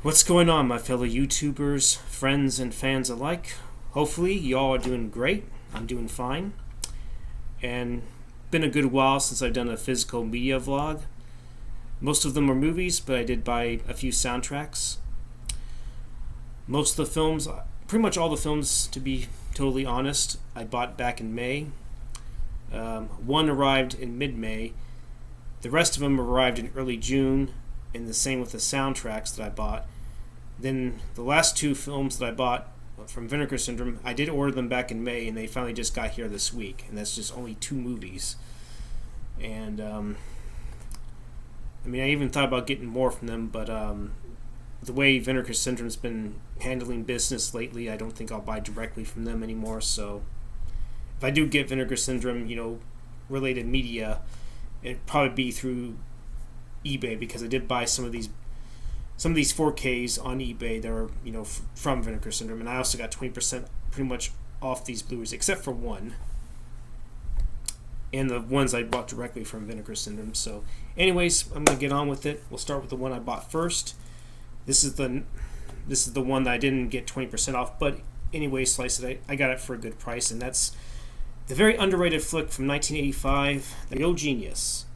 What's going on, my fellow YouTubers, friends, and fans alike? Hopefully, y'all are doing great. I'm doing fine. And been a good while since I've done a physical media vlog. Most of them are movies, but I did buy a few soundtracks. Most of the films, pretty much all the films, to be totally honest, I bought back in May. One arrived in mid-May. The rest of them arrived in early June, and the same with the soundtracks that I bought. Then the last two films that I bought from Vinegar Syndrome, I did order them back in May, and they finally just got here this week. And that's just only 2 movies. And I even thought about getting more from them, but the way Vinegar Syndrome's been handling business lately, I don't think I'll buy directly from them anymore. So if I do get Vinegar Syndrome, related media, it'd probably be through eBay, because I did buy some of these 4Ks on eBay that are from Vinegar Syndrome, and I also got 20% pretty much off these Blu-rays, except for one, and the ones I bought directly from Vinegar Syndrome. So anyways, I'm gonna get on with it. We'll start with the one I bought first. This is the one that I didn't get 20% off, but anyway, slice it. I got it for a good price, and that's the very underrated flick from 1985, Real Genius,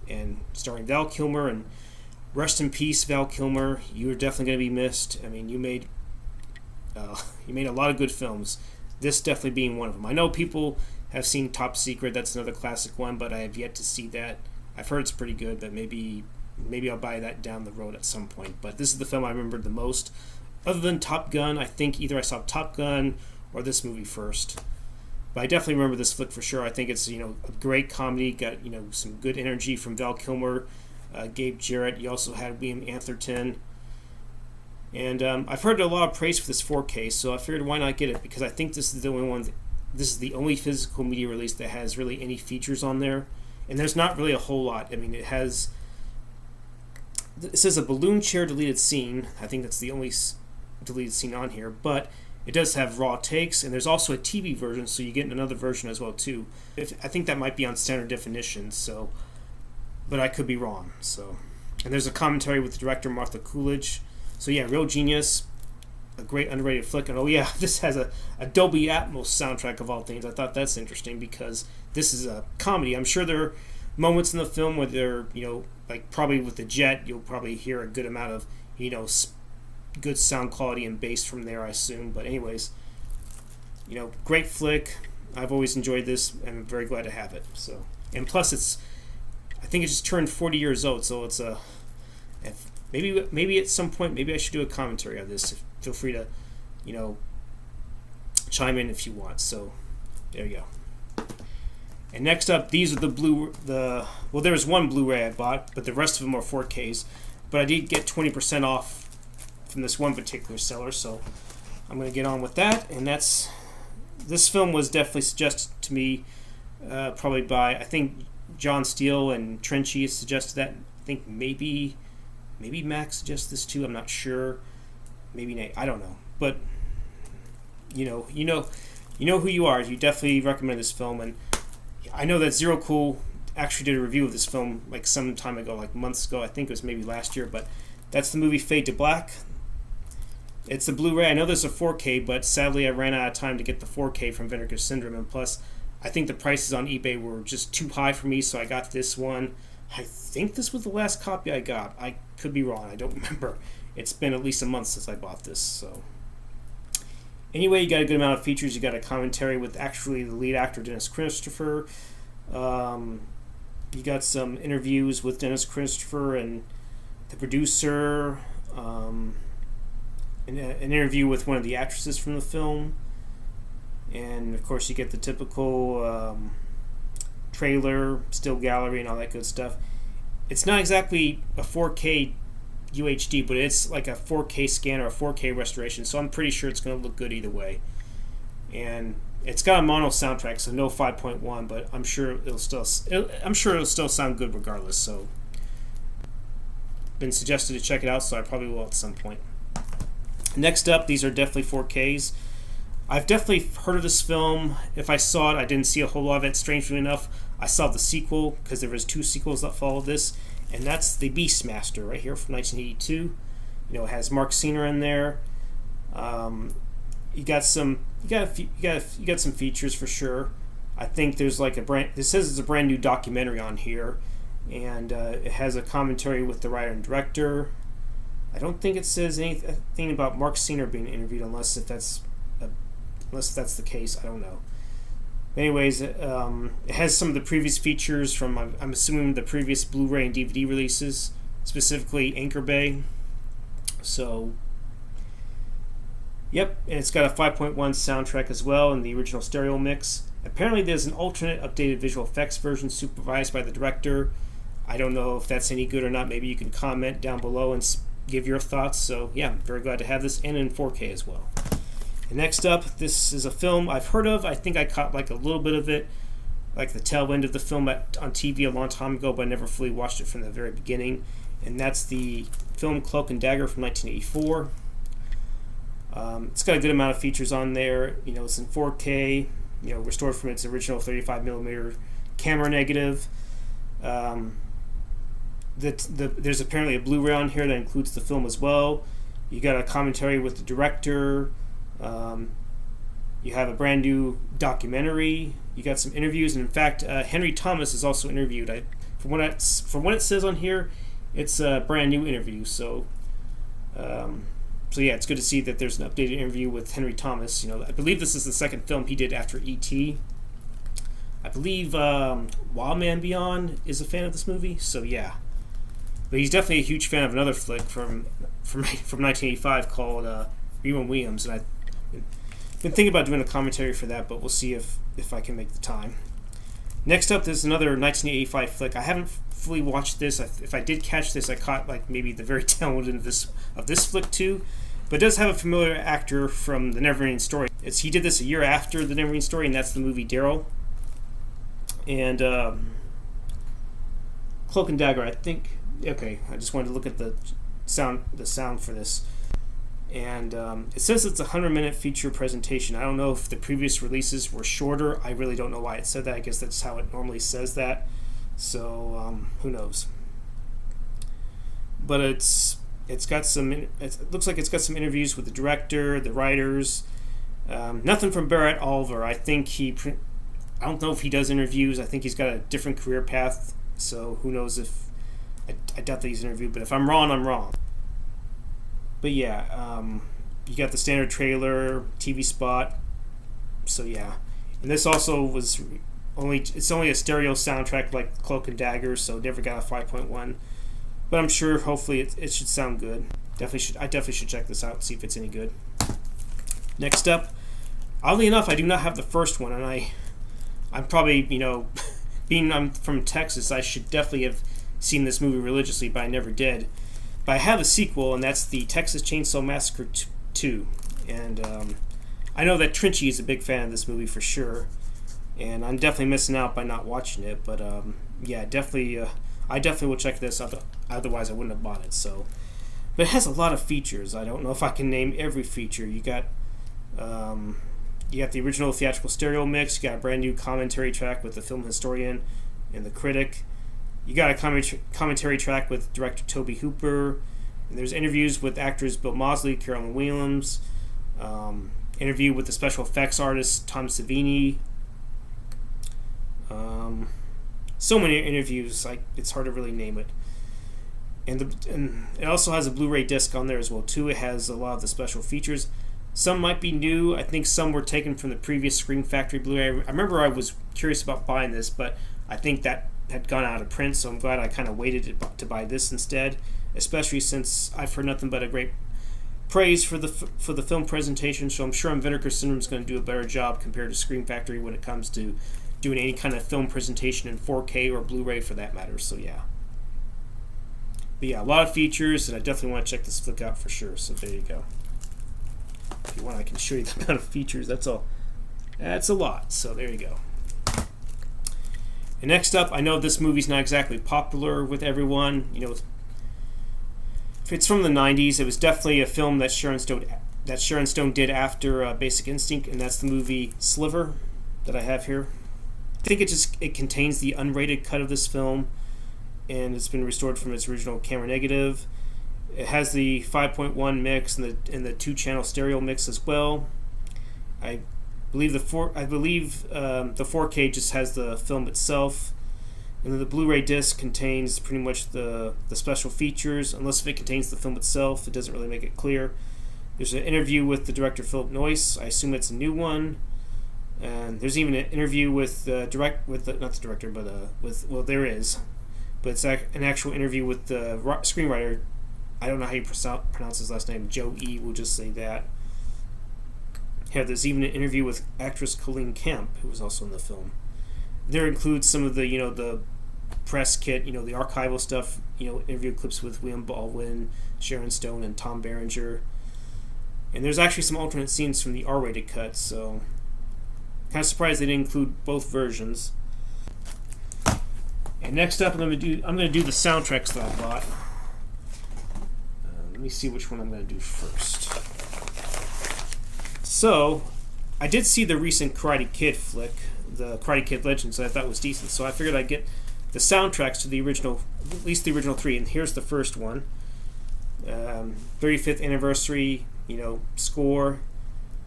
and starring Val Kilmer. And rest in peace, Val Kilmer. You are definitely going to be missed. You made a lot of good films. This definitely being one of them. I know people have seen Top Secret. That's another classic one, but I have yet to see that. I've heard it's pretty good, but maybe I'll buy that down the road at some point. But this is the film I remembered the most. Other than Top Gun, I think either I saw Top Gun or this movie first. But I definitely remember this flick for sure. I think it's a great comedy. Got some good energy from Val Kilmer, Gabe Jarrett. You also had William Atherton. And I've heard a lot of praise for this 4K, so I figured why not get it, because I think this is the only one. This is the only physical media release that has really any features on there, and there's not really a whole lot. It says a balloon chair deleted scene. I think that's the only deleted scene on here, but it does have raw takes, and there's also a TV version, so you get another version as well too. I think that might be on standard definition, so, but I could be wrong. So, and there's a commentary with the director Martha Coolidge. So yeah, Real Genius, a great underrated flick. And oh yeah, this has a Dolby Atmos soundtrack of all things. I thought that's interesting because this is a comedy. I'm sure there are moments in the film where they're like probably with the jet, you'll probably hear a good amount of good sound quality and bass from there, I assume. But anyways, great flick. I've always enjoyed this, and I'm very glad to have it. So, and plus I think it just turned 40 years old, so it's maybe at some point, maybe I should do a commentary on this. Feel free to chime in if you want. So there you go. And next up, these are there was one Blu-ray I bought, but the rest of them are 4Ks. But I did get 20% off from this one particular seller, so I'm going to get on with that. And this film was definitely suggested to me, probably by, I think, John Steele and Trenchy suggested that. I think maybe Max suggested this too. I'm not sure. Maybe Nate. I don't know. But you know who you are. You definitely recommend this film, and I know that Zero Cool actually did a review of this film like some time ago, like months ago. I think it was maybe last year. But that's the movie Fade to Black. It's the Blu-ray. I know there's a 4K, but sadly I ran out of time to get the 4K from Vinegar Syndrome, and plus I think the prices on eBay were just too high for me, so I got this one. I think this was the last copy I got. I could be wrong. I don't remember. It's been at least a month since I bought this. So anyway, you got a good amount of features. You got a commentary with actually the lead actor, Dennis Christopher. You got some interviews with Dennis Christopher and the producer. An interview with one of the actresses from the film. And of course you get the typical trailer, still gallery, and all that good stuff. It's not exactly a 4K UHD, but it's like a 4K scan or a 4K restoration, so I'm pretty sure it's going to look good either way. And it's got a mono soundtrack, so no 5.1, but I'm sure it'll still sound good regardless. So been suggested to check it out, so I probably will at some point. Next up, these are definitely 4Ks. I've definitely heard of this film. If I saw it, I didn't see a whole lot of it. Strangely enough, I saw the sequel, because there was 2 sequels that followed this, and that's The Beastmaster right here from 1982. It has Mark Cena in there. You got some features for sure. I think there's like it says it's a brand new documentary on here, and it has a commentary with the writer and director. I don't think it says anything about Mark Cena being interviewed, unless that's the case. I don't know. Anyways, it has some of the previous features from, I'm assuming, the previous Blu-ray and DVD releases, specifically Anchor Bay. So, yep, and it's got a 5.1 soundtrack as well in the original stereo mix. Apparently there's an alternate updated visual effects version supervised by the director. I don't know if that's any good or not. Maybe you can comment down below and give your thoughts. So yeah, I'm very glad to have this, and in 4K as well. And next up, this is a film I've heard of. I think I caught like a little bit of it, like the tail end of the film on TV a long time ago, but I never fully watched it from the very beginning. And that's the film Cloak and Dagger from 1984. It's got a good amount of features on there. It's in 4K, restored from its original 35mm camera negative. There's apparently a Blu-ray on here that includes the film as well. You got a commentary with the director. You have a brand new documentary. You got some interviews, and in fact, Henry Thomas is also interviewed. From what it says on here, it's a brand new interview. So yeah, it's good to see that there's an updated interview with Henry Thomas. I believe this is the second film he did after E.T. I believe Wild Man Beyond is a fan of this movie. So yeah, but he's definitely a huge fan of another flick from 1985 called Remo Williams, and I've been thinking about doing a commentary for that, but we'll see if I can make the time. Next up, there's another 1985 flick. I haven't fully watched this. If I did catch this, I caught like maybe the very tail end of this flick too. But it does have a familiar actor from The Neverending Story. He did this a year after The Neverending Story, and that's the movie Daryl. And Cloak and Dagger, I think. Okay, I just wanted to look at the sound for this. And it says it's a 100-minute feature presentation. I don't know if the previous releases were shorter. I really don't know why it said that. I guess that's how it normally says that. So who knows? But it looks like it's got some interviews with the director, the writers. Nothing from Barrett Oliver. I don't know if he does interviews. I think he's got a different career path. So who knows if I doubt that he's interviewed. But if I'm wrong, I'm wrong. But yeah, you got the standard trailer, TV spot. So yeah, and this also it's only a stereo soundtrack like Cloak and Dagger, so it never got a 5.1. But I'm sure, hopefully, it should sound good. I definitely should check this out and see if it's any good. Next up, oddly enough, I do not have the first one, and I'm probably, being I'm from Texas, I should definitely have seen this movie religiously, but I never did. But I have a sequel, and that's the Texas Chainsaw Massacre 2. And I know that Trinchy is a big fan of this movie for sure. And I'm definitely missing out by not watching it. But yeah, definitely, I definitely will check this out. Otherwise, I wouldn't have bought it. But it has a lot of features. I don't know if I can name every feature. You got the original theatrical stereo mix. You got a brand new commentary track with the film historian and the critic. You got a commentary track with director Tobe Hooper. And there's interviews with actors Bill Moseley, Carolyn Williams. Interview with the special effects artist Tom Savini. So many interviews, it's hard to really name it. And it also has a Blu-ray disc on there as well too. It has a lot of the special features. Some might be new. I think some were taken from the previous Scream Factory Blu-ray. I remember I was curious about buying this, but I think that had gone out of print, so I'm glad I kind of waited to buy this instead, especially since I've heard nothing but a great praise for the film presentation, so I'm sure Vinegar Syndrome is going to do a better job compared to Scream Factory when it comes to doing any kind of film presentation in 4K or Blu-ray for that matter, so yeah. But yeah, a lot of features, and I definitely want to check this flick out for sure, so there you go. If you want, I can show you the amount of features. That's a lot, so there you go. And next up, I know this movie's not exactly popular with everyone. It's from the 90s. It was definitely a film that Sharon Stone did after Basic Instinct, and that's the movie Sliver that I have here. I think it contains the unrated cut of this film, and it's been restored from its original camera negative. It has the 5.1 mix and the 2-channel stereo mix as well. I believe the 4K just has the film itself, and then the Blu-ray disc contains pretty much the special features. Unless if it contains the film itself, it doesn't really make it clear. There's an interview with the director Philip Noyce. I assume it's a new one. And there's even an interview with there is, but it's an actual interview with the screenwriter. I don't know how you pronounce his last name. Joe E. We'll just say that. Yeah, there's even an interview with actress Colleen Kemp, who was also in the film. There includes some of the the press kit, the archival stuff. Interview clips with William Baldwin, Sharon Stone, and Tom Berenger. And there's actually some alternate scenes from the R-rated cut, so kind of surprised they didn't include both versions. And next up, I'm going to do the soundtracks that I bought. Let me see which one I'm going to do first. So, I did see the recent Karate Kid flick, the Karate Kid Legends, that I thought was decent. So I figured I'd get the soundtracks to the original, at least the original 3. And here's the first one. 35th anniversary, score.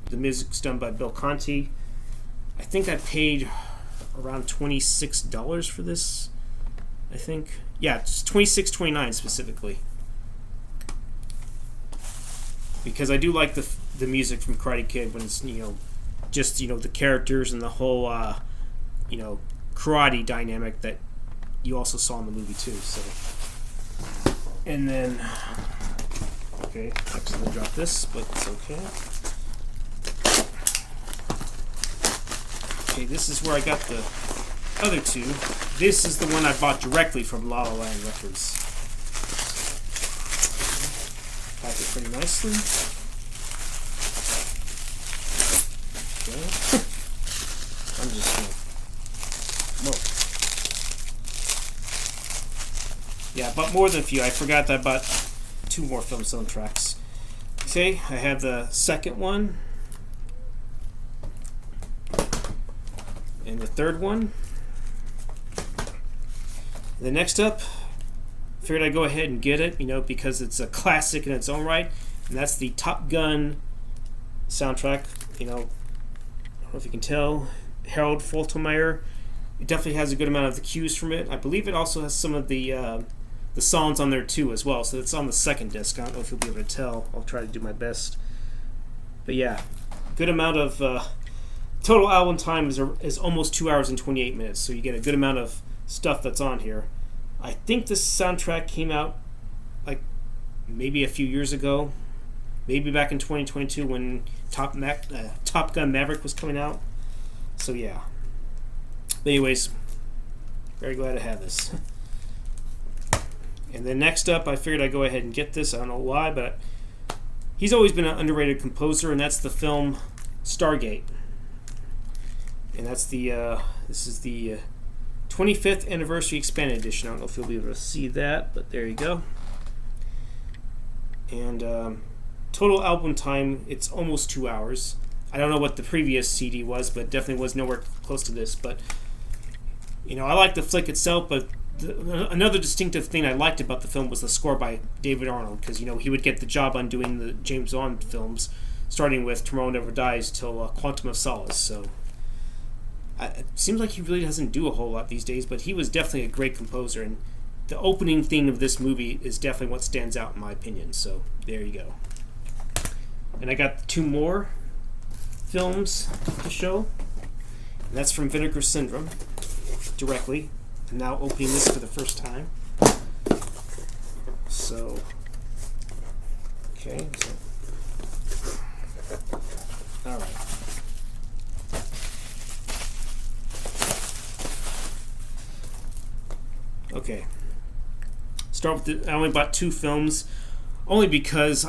The music's done by Bill Conti. I think I paid around $26 for this. I think, yeah, it's $26.29 specifically, because I do like the music from Karate Kid when it's just the characters and the whole karate dynamic that you also saw in the movie too. So, and then okay, I accidentally dropped this, but it's okay. Okay, this is where I got the other two. This is the one I bought directly from La La Land Records. Pack it pretty nicely. Okay. I'm just gonna. Whoa. Yeah, I bought more than a few. I forgot that I bought 2 more film soundtracks. Okay, I have the second one. And the third one. The next up, figured I'd go ahead and get it, because it's a classic in its own right, and that's the Top Gun soundtrack. I don't know if you can tell, Harold Faltermeyer. It definitely has a good amount of the cues from it. I believe it also has some of the songs on there too as well, so it's on the second disc. I don't know if you'll be able to tell. I'll try to do my best. But yeah, good amount of total album time is almost 2 hours and 28 minutes, so you get a good amount of stuff that's on here. I think this soundtrack came out like maybe a few years ago, maybe back in 2022 when Top Gun Maverick was coming out. So yeah. But anyways, very glad to have this. And then next up, I figured I'd go ahead and get this. I don't know why, but he's always been an underrated composer, and that's the film Stargate. And that's this is the 25th Anniversary Expanded Edition. I don't know if you'll be able to see that, but there you go. And total album time, it's almost 2 hours. I don't know what the previous CD was, but it definitely was nowhere close to this. But, I like the flick itself, but another distinctive thing I liked about the film was the score by David Arnold, because, he would get the job on doing the James Bond films, starting with Tomorrow Never Dies till Quantum of Solace, so it seems like he really doesn't do a whole lot these days, but he was definitely a great composer, and the opening theme of this movie is definitely what stands out in my opinion, so there you go. And I got 2 more films to show, and that's from Vinegar Syndrome, directly. I'm now opening this for the first time. So, okay, alright. Okay. Start with I only bought 2 films, only because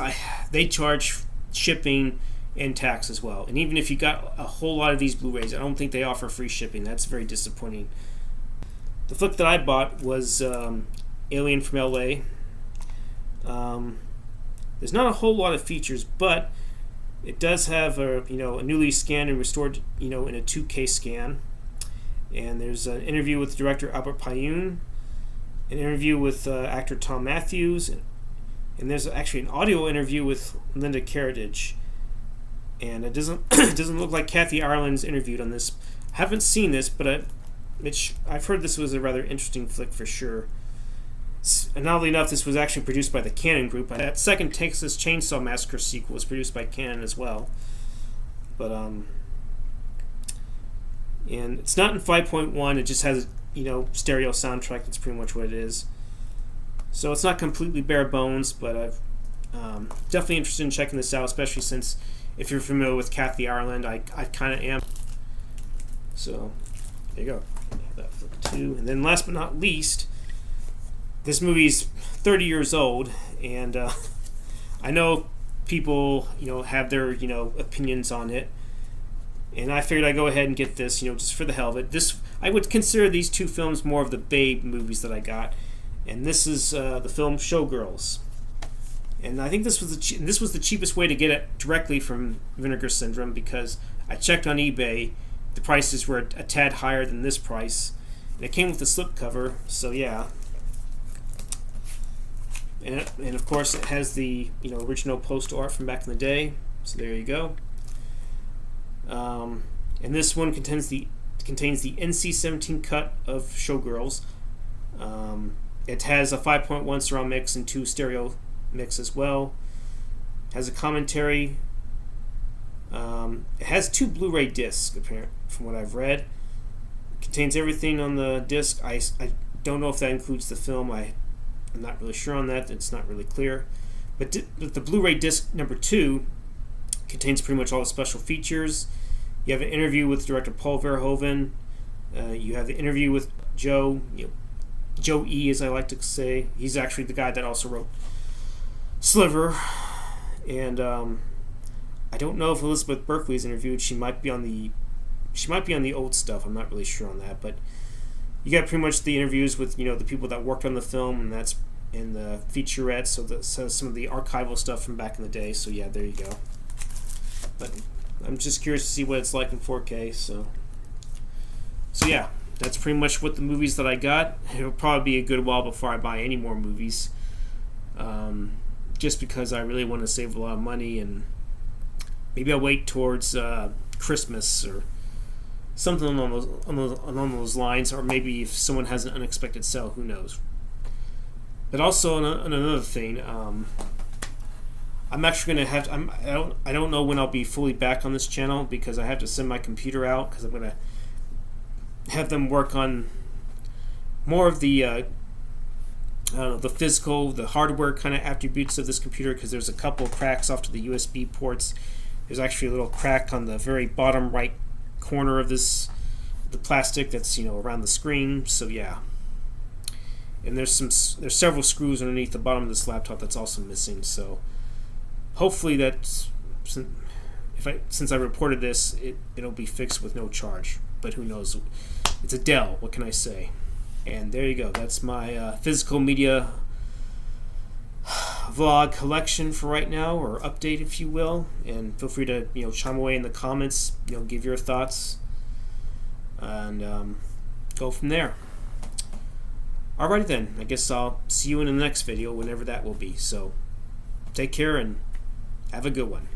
they charge shipping and tax as well. And even if you got a whole lot of these Blu-rays, I don't think they offer free shipping. That's very disappointing. The flick that I bought was Alien from LA. There's not a whole lot of features, but it does have a newly scanned and restored in a 2K scan. And there's an interview with director Albert Pyun, an interview with actor Tom Matthews, And there's actually an audio interview with Linda Carradine, and it doesn't it doesn't look like Kathy Ireland's interviewed on this. I haven't seen this, but I've heard this was a rather interesting flick for sure. And oddly enough, this was actually produced by the Cannon Group. That second Texas Chainsaw Massacre sequel was produced by Cannon as well. But and it's not in 5.1. It just has stereo soundtrack. That's pretty much what it is. So it's not completely bare bones, but I'm definitely interested in checking this out, especially since if you're familiar with Kathy Ireland, I kind of am. So there you go. That flick too. And then last but not least, this movie's 30 years old, and I know people have their opinions on it, and I figured I'd go ahead and get this just for the hell of it. I would consider these two films more of the Babe movies that I got. And this is the film Showgirls, and I think this was the cheapest way to get it directly from Vinegar Syndrome, because I checked on eBay, the prices were a tad higher than this price, and it came with a slipcover. So yeah, and of course it has the original poster art from back in the day. So there you go. And this one contains the NC-17 cut of Showgirls. It has a 5.1 surround mix and 2 stereo mix as well. It has a commentary. It has 2 Blu-ray discs, apparently, from what I've read. It contains everything on the disc. I don't know if that includes the film. I'm not really sure on that. It's not really clear. But the Blu-ray disc number 2 contains pretty much all the special features. You have an interview with director Paul Verhoeven. You have the interview with Joe E, as I like to say. He's actually the guy that also wrote Sliver. And I don't know if Elizabeth Berkley is interviewed. She might be on the old stuff. I'm not really sure on that. But you got pretty much the interviews with the people that worked on the film, and that's in the featurette. So some of the archival stuff from back in the day. So yeah, there you go. But I'm just curious to see what it's like in 4K. So yeah. That's pretty much what the movies that I got. It'll probably be a good while before I buy any more movies, just because I really want to save a lot of money, and maybe I'll wait towards Christmas or something along those lines, or maybe if someone has an unexpected sale, who knows. But also, another thing, I'm actually going to have to, I don't know when I'll be fully back on this channel, because I have to send my computer out, because I'm going to have them work on more of the the physical, the hardware kind of attributes of this computer, because there's a couple of cracks off to the USB ports. There's actually a little crack on the very bottom right corner of the plastic that's around the screen. So yeah, and there's several screws underneath the bottom of this laptop that's also missing. So hopefully since I reported this, it'll be fixed with no charge. But who knows? It's a Dell. What can I say? And there you go. That's my physical media vlog collection for right now, or update, if you will. And feel free to chime away in the comments. Give your thoughts, and go from there. Alrighty then. I guess I'll see you in the next video, whenever that will be. So take care and have a good one.